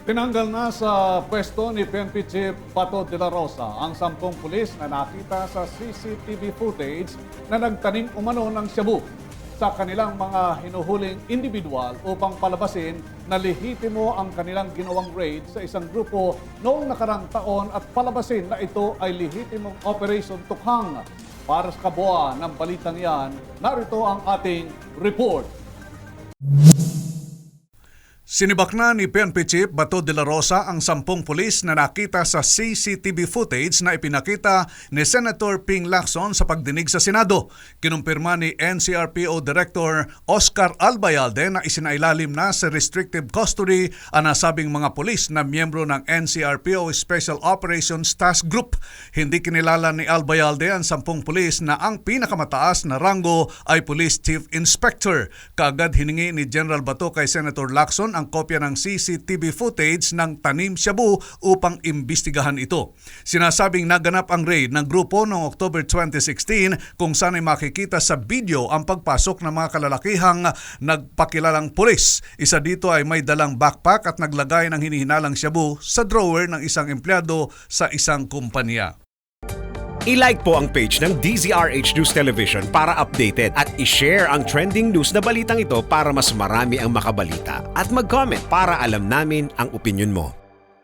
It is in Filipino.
Tinanggal na sa pwesto ni PNP Chief Bato de la Rosa ang 10 pulis na nakita sa CCTV footage na nagtanim umano ng shabu sa kanilang mga hinuhuling individual upang palabasin na lehitimo ang kanilang ginawang raid sa isang grupo noong nakarang taon at palabasin na ito ay lehitimong Operation Tukhang. Para sa kabuuan ng balitang yan, narito ang ating report. Sinibak na ni PNP Chief Bato de la Rosa ang 10 pulis na nakita sa CCTV footage na ipinakita ni Senator Ping Lacson sa pagdinig sa Senado. Kinumpirma ni NCRPO Director Oscar Albayalde na isinailalim na sa restrictive custody ang nasabing mga pulis na miyembro ng NCRPO Special Operations Task Group. Hindi kinilala ni Albayalde ang 10 pulis na ang pinakamataas na ranggo ay Police Chief Inspector. Kaagad hiningi ni General Bato kay Senator Lacson ang kopya ng CCTV footage ng tanim shabu upang imbestigahan ito. Sinasabing naganap ang raid ng grupo noong October 2016 kung saan ay makikita sa video ang pagpasok ng mga kalalakihang nagpakilalang pulis. Isa dito ay may dalang backpack at naglagay ng hinihinalang shabu sa drawer ng isang empleyado sa isang kumpanya. I-like po ang page ng DZRH News Television para updated at i-share ang trending news na balitang ito para mas marami ang makabalita. At mag-comment para alam namin ang opinion mo.